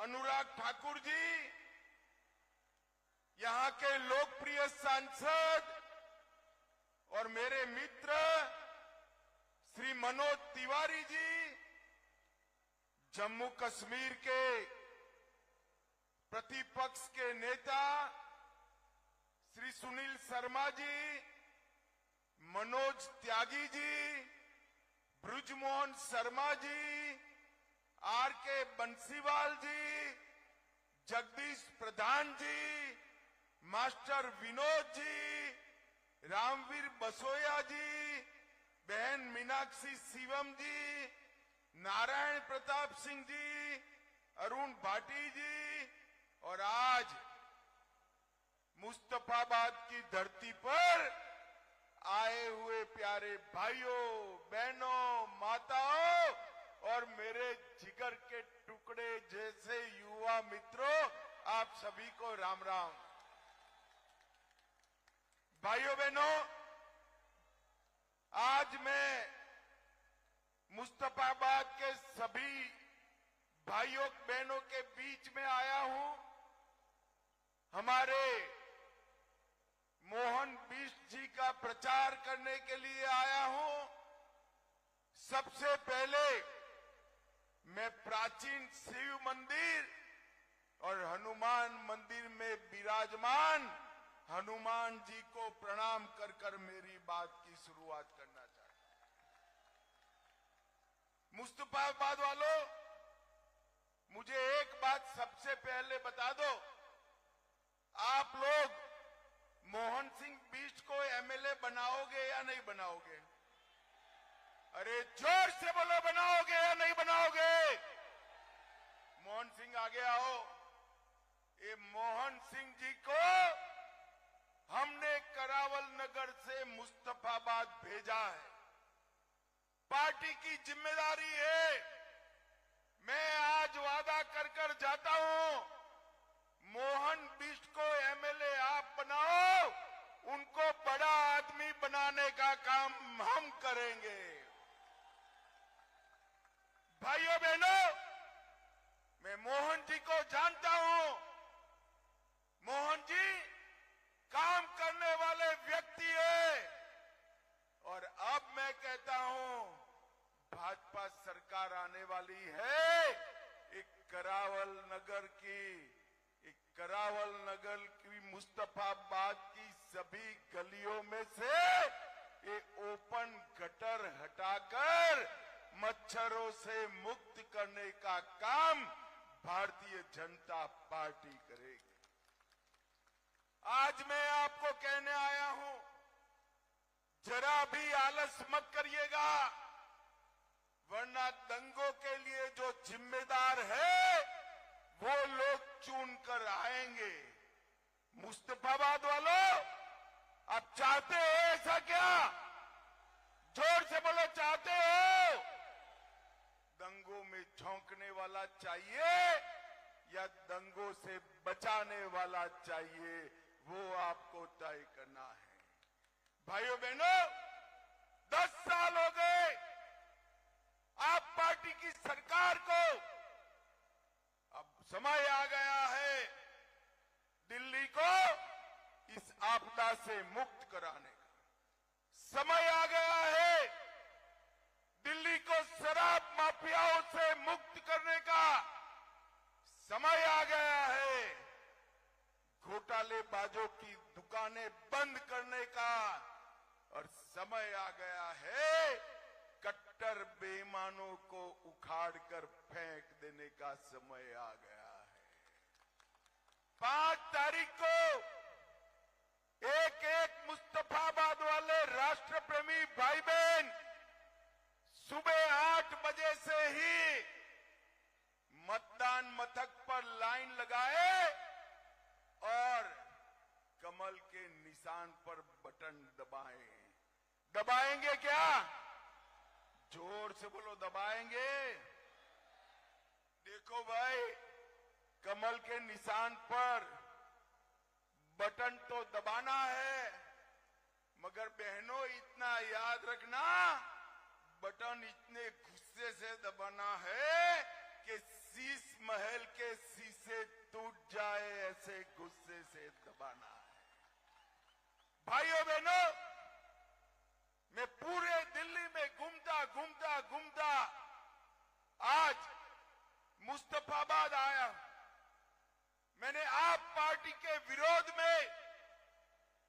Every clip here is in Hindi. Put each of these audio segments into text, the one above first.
अनुराग ठाकुर जी, यहां के लोकप्रिय सांसद और मेरे मित्र श्री मनोज तिवारी जी, जम्मू कश्मीर के प्रतिपक्ष के नेता श्री सुनील शर्मा जी, मनोज त्यागी जी, ब्रजमोहन शर्मा जी, आर के बंसीवाल जी, जगदीश प्रधान जी, मास्टर विनोद जी, रामवीर बसोया जी, बहन मीनाक्षी शिवम जी, नारायण प्रताप सिंह जी, अरुण भाटी जी, और आज मुस्तफाबाद की धरती पर आए हुए प्यारे भाइयों, बहनों, माताओं और मेरे जिगर के टुकड़े जैसे युवा मित्रों, आप सभी को राम राम। भाइयों बहनों, आज मैं मुस्तफाबाद के सभी भाइयों बहनों के बीच में आया हूं। हमारे मोहन बिष्ट जी का प्रचार करने के लिए आया हूं। सबसे पहले मैं प्राचीन शिव मंदिर और हनुमान मंदिर में विराजमान हनुमान जी को प्रणाम कर कर मेरी बात की शुरुआत करना चाहता हूं। मुस्तफाबाद वालों, मुझे एक बात सबसे पहले बता दो, आप लोग मोहन सिंह बिष्ट को एमएलए बनाओगे या नहीं बनाओगे? अरे जोर से बोलो, बनाओगे या नहीं बनाओगे? मोहन सिंह आगे आओ। ये मोहन सिंह जी को हमने करावल नगर से मुस्तफाबाद भेजा है। पार्टी की जिम्मेदारी है। मैं आज वादा कर कर जाता हूं, मोहन बिष्ट को एमएलए आप बनाओ, उनको बड़ा आदमी बनाने का काम हम करेंगे। भाइयों बहनों, मैं मोहन जी को जानता हूं। मोहन जी काम करने वाले व्यक्ति है और अब मैं कहता हूं, भाजपा सरकार आने वाली है। करावल नगर की मुस्तफाबाद की सभी गलियों में से ये ओपन गटर हटाकर मच्छरों से मुक्त करने का काम भारतीय जनता पार्टी करेगी। आज मैं आपको कहने आया हूं, जरा भी आलस मत करिएगा, वरना दंगों के लिए जो जिम्मेदार है वो लोग चुन कर आएंगे। मुस्तफाबाद वालों, आप चाहते हो ऐसा क्या? जोर से बोलो, चाहते हो? दंगों में झोंकने वाला चाहिए या दंगों से बचाने वाला चाहिए, वो आपको तय करना है। भाइयों बहनों, 10 साल हो गए आप पार्टी की सरकार को। अब समय आ गया है दिल्ली को इस आपदा से मुक्त कराने का। समय आ गया है दिल्ली को शराब माफियाओं से मुक्त करने का। समय आ गया है घोटालेबाजों की दुकानें बंद करने का। और समय आ गया है कट्टर बेईमानों को उखाड़कर फेंक देने का समय आ गया है। 5 तारीख को एक मुस्तफाबाद वाले राष्ट्र प्रेमी भाई बहन सुबह 8 बजे से ही मतदान मथक पर लाइन लगाए और कमल के निशान पर बटन दबाएं। दबाएंगे क्या? जोर से बोलो, दबाएंगे? देखो भाई, कमल के निशान पर बटन तो दबाना है, मगर बहनों इतना याद रखना, बटन इतने गुस्से से दबाना है कि शीश महल के शीशे टूट जाए ऐसे गुस्से से दबाना है। भाइयों बहनों, मैं पूरे दिल्ली में घूमता आज मुस्तफाबाद आया। मैंने आप पार्टी के विरोध में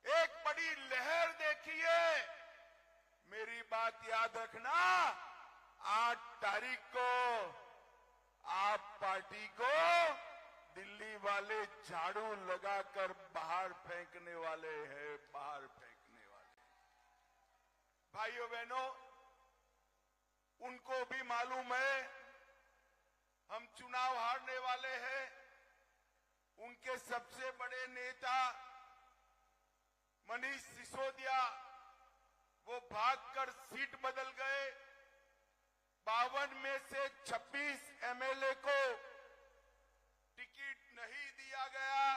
एक बड़ी लहर देखी है। मेरी बात याद रखना, 8 तारीख को आप पार्टी को दिल्ली वाले झाड़ू लगाकर बाहर फेंकने वाले हैं, बाहर फेंकने वाले। भाइयों बहनों, उनको भी मालूम है हम चुनाव हारने वाले हैं। उनके सबसे बड़े नेता मनीष सिसोदिया वो भागकर सीट बदल गए। 52 में से 26 एमएलए को टिकट नहीं दिया गया।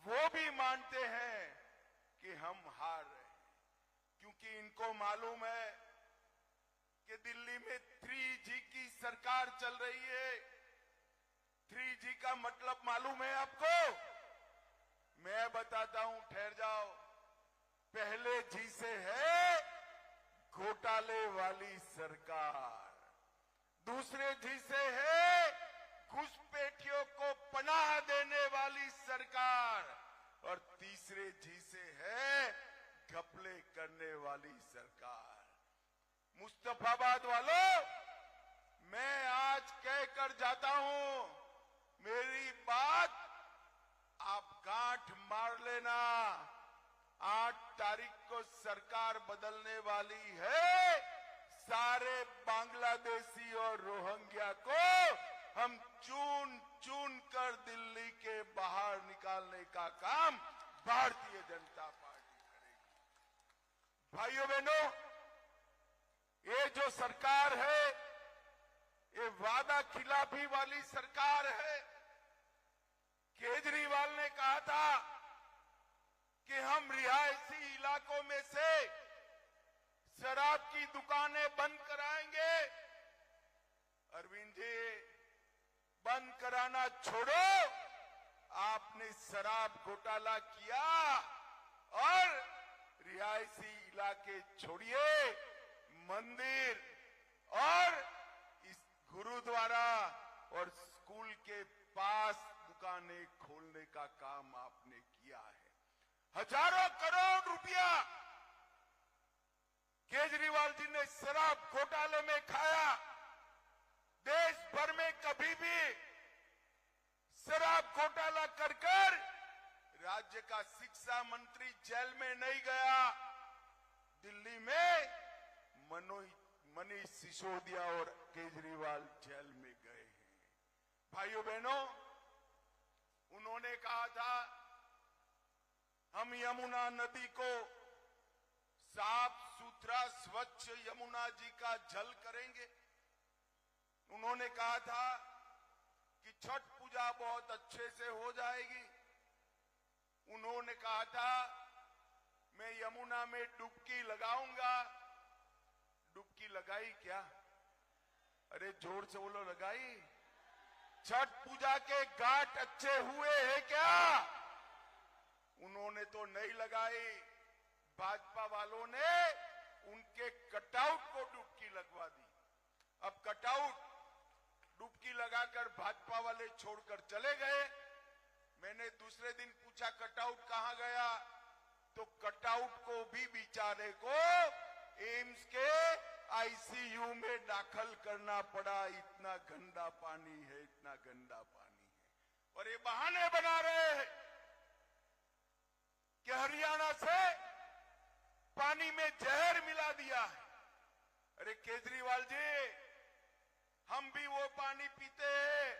वो भी मानते हैं कि हम हार रहे हैं, क्योंकि इनको मालूम है कि दिल्ली में 3G की सरकार चल रही है। 3G का मतलब मालूम है आपको? मैं बताता हूं, ठहर जाओ। पहले जी से है घोटाले वाली सरकार, दूसरे जी से है घुसपैठियों को पनाह देने वाली सरकार, और तीसरे जी से है घपले करने वाली सरकार। मुस्तफाबाद वालों, मैं आज कहकर जाता हूं, मेरी बात आप गांठ मार लेना। 8 तारीख को सरकार बदलने वाली है। सारे बांग्लादेशी और रोहिंग्या को हम चुन चुन कर दिल्ली के बाहर निकालने का काम भारतीय जनता पार्टी करेगी। भाइयों बहनों, ये जो सरकार है, ये वादा खिलाफी वाली सरकार है। केजरीवाल ने कहा था कि हम रिहायशी इलाकों में से शराब की दुकानें बंद कराएंगे। अरविंद जी, बंद कराना छोड़ो, आपने शराब घोटाला किया और रिहायशी इलाके छोड़िए, मंदिर और इस गुरुद्वारा और स्कूल के पास दुकानें खोलने का काम आपने किया है। हजारों करोड़ रुपया केजरीवाल जी ने शराब घोटाले में खाया। देश भर में कभी भी शराब घोटाला कर राज्य का शिक्षा मंत्री जेल में नहीं गया। दिल्ली में मनीष सिसोदिया और केजरीवाल जेल में गए हैं। भाइयों बहनों, उन्होंने कहा था हम यमुना नदी को साफ सुथरा स्वच्छ यमुना जी का जल करेंगे। उन्होंने कहा था कि छठ पूजा बहुत अच्छे से हो जाएगी। उन्होंने कहा था मैं यमुना में डुबकी लगाऊंगा। डुबकी लगाई क्या? अरे जोर से बोलो, लगाई? छठ पूजा के घाट अच्छे हुए हैं क्या? उन्होंने तो नहीं लगाई। भाजपा वालों ने उनके कटआउट को डुबकी लगवा दी। अब कटआउट डुबकी लगाकर भाजपा वाले छोड़कर चले गए। मैंने दूसरे दिन पूछा कटआउट कहां गया, तो कटआउट को भी बेचारे को एम्स के आईसीयू में दाखिल करना पड़ा। इतना गंदा पानी है, इतना गंदा पानी है। और ये बहाने बना रहे हैं कि हरियाणा से पानी में जहर मिला दिया है। अरे केजरीवाल जी, हम भी वो पानी पीते हैं।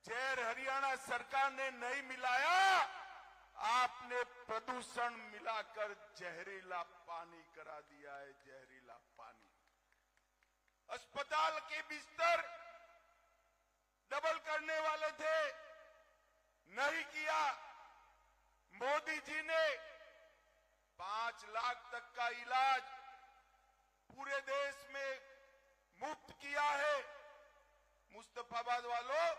जहर हरियाणा सरकार ने नहीं मिलाया, आपने प्रदूषण मिलाकर जहरीला पानी करा दिया है, जहरीला पानी। अस्पताल के बिस्तर डबल करने वाले थे, नहीं किया। मोदी जी ने 5 लाख तक का इलाज पूरे देश में मुफ्त किया है। मुस्तफाबाद वालों,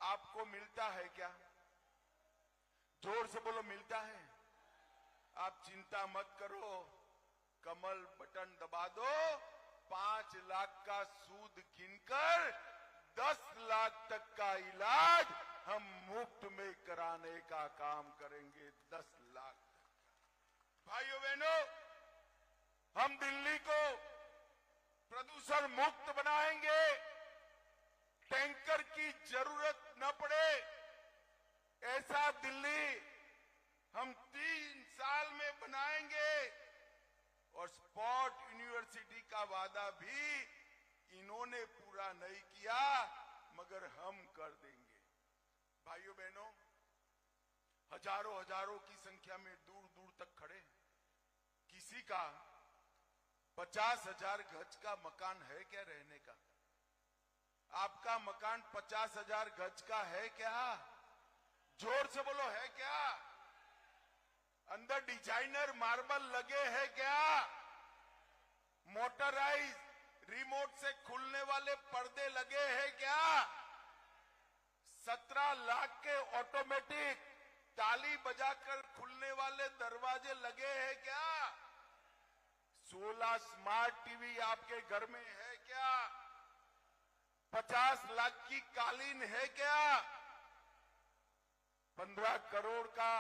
आपको मिलता है क्या? जोर से बोलो, मिलता है? आप चिंता मत करो, कमल बटन दबा दो, 5 लाख का सूद गिनकर 10 लाख तक का इलाज हम मुफ्त में कराने का काम करेंगे। 10 लाख तक। भाइयों बहनों, हम दिल्ली को प्रदूषण मुक्त बनाएंगे, टैंकर की जरूरत न पड़े ऐसा दिल्ली हम 3 साल में बनाएंगे। और स्पॉट यूनिवर्सिटी का वादा भी इन्होंने पूरा नहीं किया, मगर हम कर देंगे। भाइयों बहनों, हजारों की संख्या में दूर दूर तक खड़े, किसी का 50,000 गज का मकान है क्या रहने का? आपका मकान 50,000 गज का है क्या? जोर से बोलो, है क्या? अंदर डिजाइनर मार्बल लगे हैं क्या? मोटराइज रिमोट से खुलने वाले पर्दे लगे हैं क्या? 17 लाख के ऑटोमेटिक ताली बजाकर खुलने वाले दरवाजे लगे हैं क्या? 16 स्मार्ट टीवी आपके घर में है क्या? 50 लाख की कालीन है क्या? 15 करोड़ का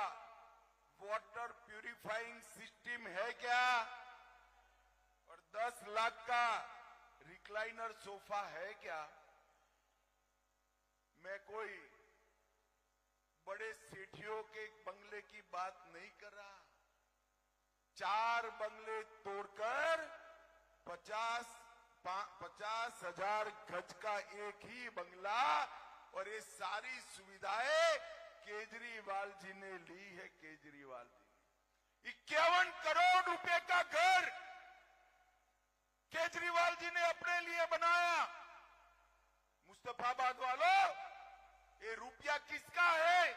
वाटर प्यूरिफाइंग सिस्टम है क्या? और 10 लाख का रिक्लाइनर सोफा है क्या? मैं कोई बड़े सेठियों के बंगले की बात नहीं कर रहा। 4 बंगले तोड़कर 50,000 गज का एक ही बंगला, और ये सारी सुविधाएं केजरीवाल जी ने ली है। केजरीवाल जी ने 51 करोड़ रुपए का घर केजरीवाल जी ने अपने लिए बनाया। मुस्तफाबाद वालों, ये रुपया किसका है?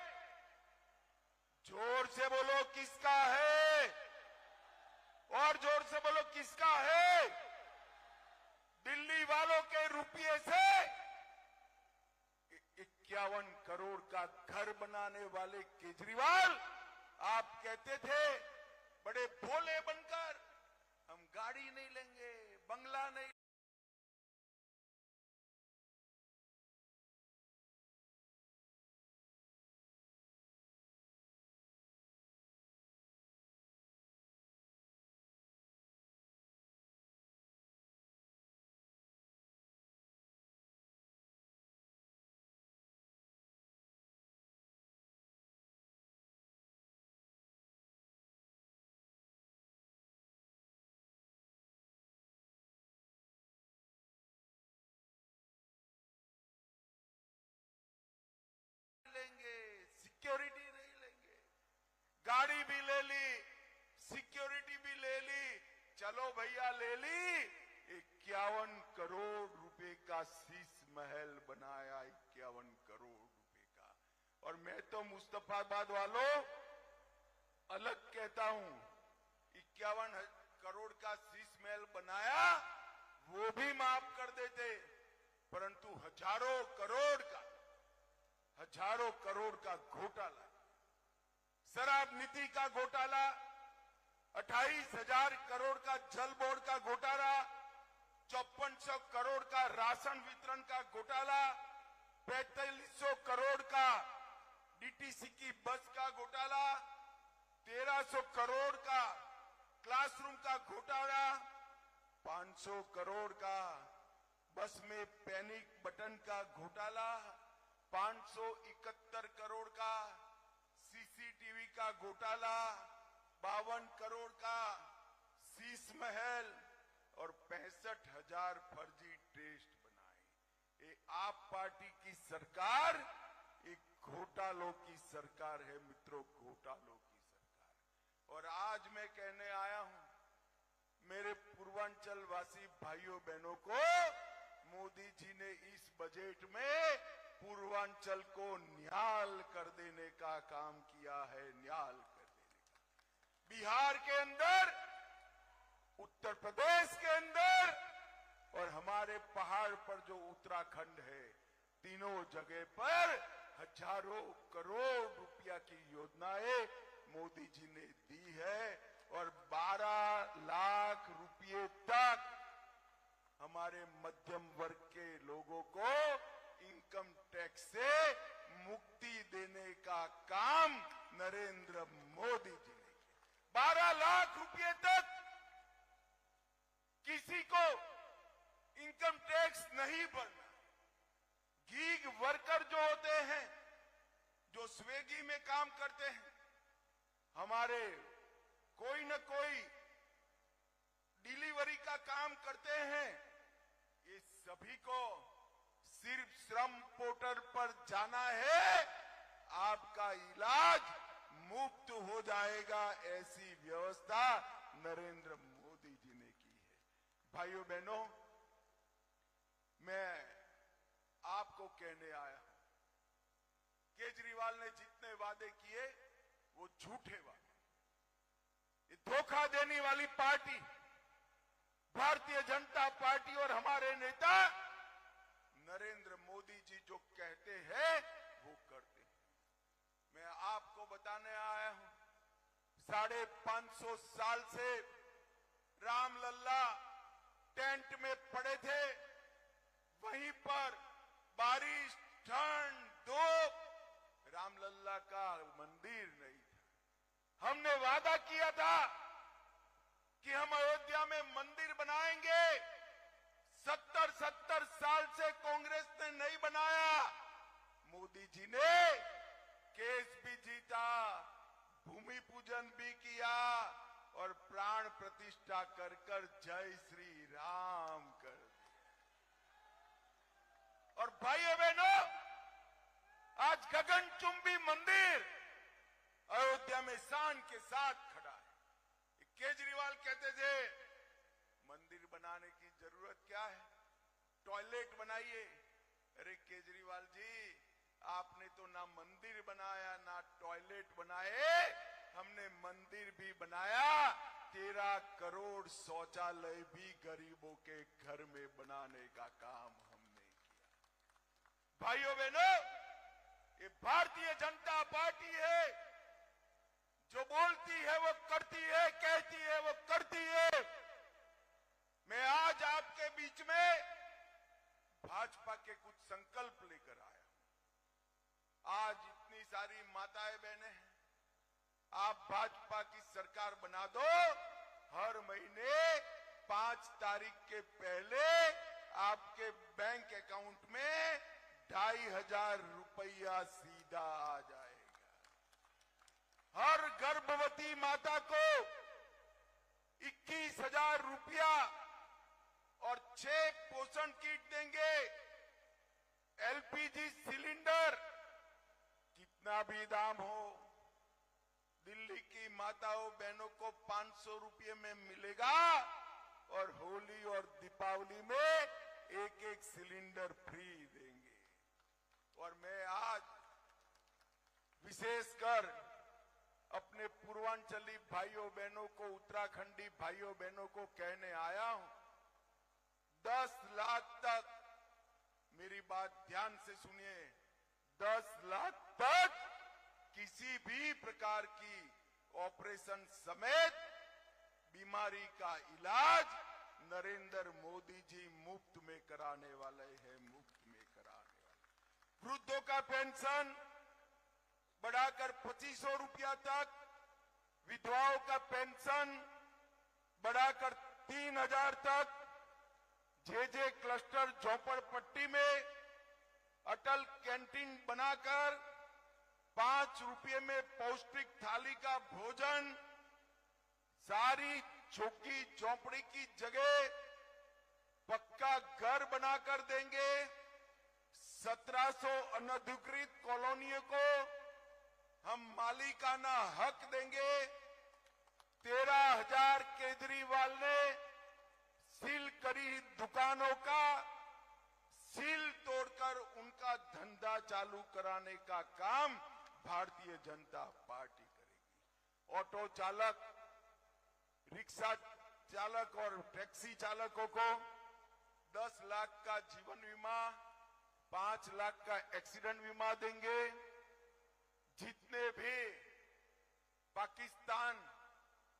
जोर से बोलो, किसका है? और जोर से बोलो, किसका है? दिल्ली वालों के रुपये से 51 करोड़ का घर बनाने वाले केजरीवाल, आप कहते थे बड़े भोले बनकर, हम गाड़ी नहीं लेंगे, बंगला नहीं लेंगे, सिक्योरिटी नहीं लेंगे। गाड़ी भी ले ली, सिक्योरिटी भी ले ली, चलो भैया ले ली। 51 करोड़ रुपए का शीश महल बनाया, 51 करोड़ रुपए का। और मैं तो मुस्तफाबाद वालों अलग कहता हूं, 51 करोड़ का शीश महल बनाया वो भी माफ कर देते, परंतु हजारों करोड़ का घोटाला, शराब नीति का घोटाला, 28,000 करोड़ का जल बोर्ड का घोटाला, 5400 करोड़ का राशन वितरण का घोटाला, 4500 करोड़ का डीटीसी की बस का घोटाला, 1300 करोड़ का क्लासरूम का घोटाला, 500 करोड़ का बस में पैनिक बटन का घोटाला, 571 करोड़ का सीसीटीवी का घोटाला, 52 करोड़ का शीश महल और 65,000 फर्जी टेस्ट बनाए। ये आप पार्टी की सरकार एक घोटालों की सरकार है मित्रों, घोटालों की सरकार। और आज मैं कहने आया हूं मेरे पूर्वांचल वासी भाइयों बहनों को, मोदी जी ने इस बजट में पूर्वांचल को न्याल कर देने का काम किया है, न्याल कर देने का। बिहार के अंदर, उत्तर प्रदेश के अंदर और हमारे पहाड़ पर जो उत्तराखंड है, तीनों जगह पर हजारों करोड़ रुपया की योजनाएं मोदी जी ने दी है और 12 लाख रुपये तक हमारे मध्यम वर्ग के लोगों को इनकम टैक्स से मुक्ति देने का काम नरेंद्र मोदी जी ने किया। 12 लाख रुपये तक किसी को इनकम टैक्स नहीं भरना। गीग वर्कर जो होते हैं, जो स्विगी में काम करते हैं, हमारे कोई न कोई डिलीवरी का काम करते हैं, ये सभी को सिर्फ श्रम पोर्टल पर जाना है, आपका इलाज मुफ्त हो जाएगा। ऐसी व्यवस्था नरेंद्र मोदी जी ने की है। भाइयों बहनों, मैं आपको कहने आया हूं, केजरीवाल ने जितने वादे किए वो झूठे वादे। ये धोखा देने वाली पार्टी भारतीय जनता पार्टी और हमारे नेता नरेंद्र मोदी जी जो कहते हैं वो करते हैं। मैं आपको बताने आया हूं, 550 साल से रामलल्ला टेंट में पड़े थे, वहीं पर बारिश, ठंड, धूप, रामलल्ला का मंदिर नहीं था। हमने वादा किया था कि हम अयोध्या में मंदिर बनाएंगे। 70 साल से कांग्रेस ने नहीं बनाया। मोदी जी ने केस भी जीता, भूमि पूजन भी किया और प्राण प्रतिष्ठा कर कर जय श्री राम कर दिया। और भाइयों बहनों, आज गगनचुंबी मंदिर अयोध्या में शान के साथ खड़ा है। केजरीवाल कहते थे मंदिर बनाने की जरूरत क्या है, टॉयलेट बनाइए। अरे केजरीवाल जी, आपने तो ना मंदिर बनाया ना टॉयलेट बनाए, हमने मंदिर भी बनाया, 13 करोड़ शौचालय भी गरीबों के घर में बनाने का काम हमने किया। भाइयों बहनों, ये भारतीय जनता पार्टी है, जो बोलती है वो करती है, कहती है वो करती है। मैं आज आपके बीच में भाजपा के कुछ संकल्प लेकर आया हूं। आज इतनी सारी माताएं बहनें हैं, आप भाजपा की सरकार बना दो, हर महीने 5 तारीख के पहले आपके बैंक अकाउंट में 2500 रुपया सीधा आ जाएगा। हर गर्भवती माता को 21,000 रुपया और 6 पोषण किट देंगे। एलपीजी सिलेंडर कितना भी दाम हो, दिल्ली की माताओं बहनों को 500 रुपये में मिलेगा और होली और दीपावली में 1-1 सिलेंडर फ्री देंगे। और मैं आज विशेषकर अपने पूर्वांचली भाइयों बहनों को, उत्तराखंडी भाइयों बहनों को कहने आया हूं, 10 लाख तक, मेरी बात ध्यान से सुनिए, 10 लाख तक किसी भी प्रकार की ऑपरेशन समेत बीमारी का इलाज नरेंद्र मोदी जी मुफ्त में कराने वाले हैं, मुफ्त में कराने वाले। वृद्धों का पेंशन बढ़ाकर 2500 रुपया तक, विधवाओं का पेंशन बढ़ाकर 3000 तक, जे क्लस्टर झोपड़पट्टी में अटल कैंटीन बनाकर 5 रुपये में पौष्टिक थाली का भोजन, सारी झुग्गी झोपड़ी की जगह पक्का घर बनाकर देंगे। 1700 अनधिकृत कॉलोनियों को हम मालिकाना हक देंगे। 13,000 केजरीवाल ने सील करी दुकानों का सील तोड़कर उनका धंधा चालू कराने का काम भारतीय जनता पार्टी करेगी। ऑटो चालक, रिक्शा चालक और टैक्सी चालकों को 10 लाख का जीवन बीमा, 5 लाख का एक्सीडेंट बीमा देंगे। जितने भी पाकिस्तान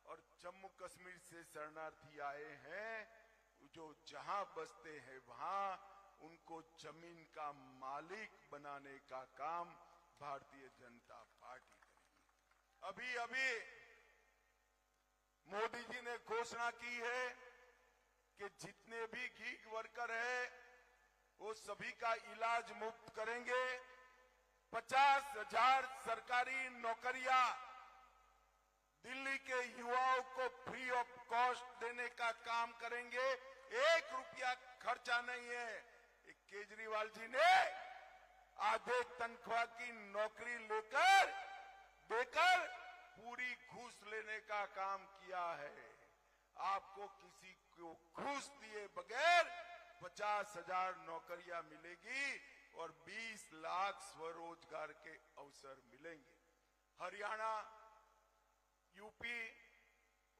और जम्मू कश्मीर से शरणार्थी आए हैं, जो जहां बसते हैं वहां उनको जमीन का मालिक बनाने का काम भारतीय जनता पार्टी करेगी। अभी अभी मोदी जी ने घोषणा की है कि जितने भी गीग वर्कर है वो सभी का इलाज मुफ्त करेंगे। 50,000 सरकारी नौकरियां दिल्ली के युवाओं को फ्री ऑफ कॉस्ट देने का काम करेंगे। 1 रुपया खर्चा नहीं है। केजरीवाल जी ने आधे तनख्वाह की नौकरी देकर पूरी घूस लेने का काम किया है। आपको किसी को घूस दिए बगैर 50,000 नौकरियां मिलेगी और 20 लाख स्वरोजगार के अवसर मिलेंगे। हरियाणा, यूपी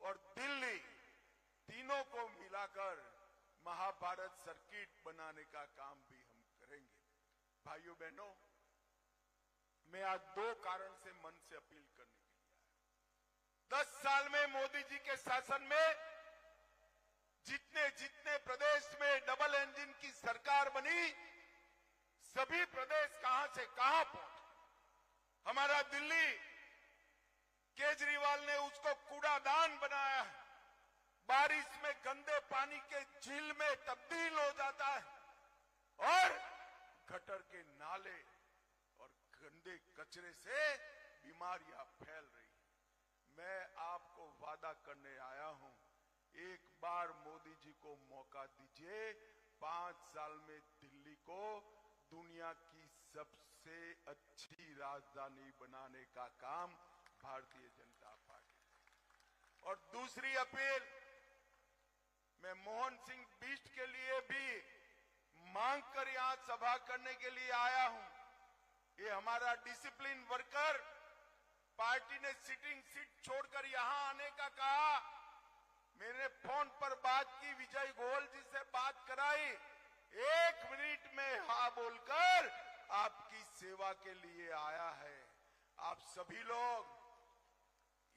और दिल्ली तीनों को मिलाकर महाभारत सर्किट बनाने का काम भी हम करेंगे। भाइयों बहनों, मैं आज 2 कारण से मन से अपील करने के लिए आया। 10 साल में मोदी जी के शासन में जितने प्रदेश में डबल इंजन की सरकार बनी, सभी प्रदेश कहां से कहां पहुंचे। हमारा दिल्ली, केजरीवाल ने उसको कूड़ादान बनाया है। बारिश में गंदे पानी के झील में तब्दील हो जाता है और गटर के नाले और गंदे कचरे से बीमारियां फैल रही हैं। मैं आपको वादा करने आया हूं, एक बार मोदी जी को मौका दीजिए। 5 साल में दिल्ली को दुनिया की सबसे अच्छी राजधानी बनाने का काम भारतीय जनता पार्टी। और दूसरी अपील, मैं मोहन सिंह बिष्ट के लिए भी मांग कर यहां सभा करने के लिए आया हूं। ये हमारा डिसिप्लिन वर्कर, पार्टी ने सिटिंग सीट छोड़कर यहां आने का कहा। मैंने फोन पर बात की, विजय गोयल जी से बात कराई। 1 मिनट में हाँ बोलकर आपकी सेवा के लिए आया है। आप सभी लोग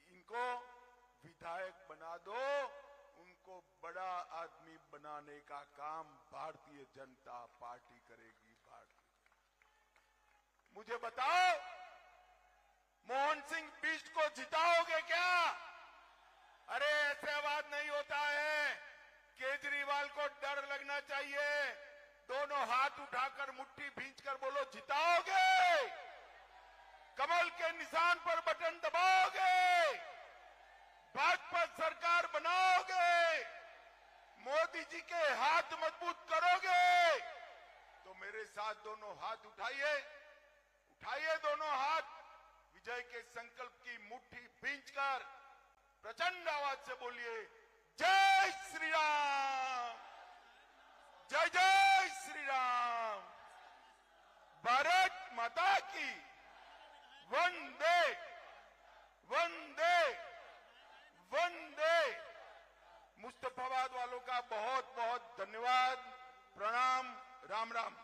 इनको विधायक बना दो, उनको बड़ा आदमी बनाने का काम भारतीय जनता पार्टी करेगी। मुझे बताओ, मोहन सिंह बिष्ट को जिताओगे क्या? अरे ऐसे आवाज नहीं होता है। केजरीवाल को डर लगना चाहिए। दोनों हाथ उठाकर मुट्ठी भींचकर बोलो, जिताओगे? कमल के निशान पर बटन दबाओगे? भाजपा सरकार बनाओगे? मोदी जी के हाथ मजबूत करोगे? तो मेरे साथ दोनों हाथ उठाइए, उठाइए दोनों हाथ। विजय के संकल्प की मुट्ठी भींचकर प्रचंड आवाज से बोलिए, जय श्री राम, जय जय श्री राम, भारत माता की, वंदे वंदे वंदे। मुस्तफाबाद वालों का बहुत बहुत धन्यवाद, प्रणाम, राम राम।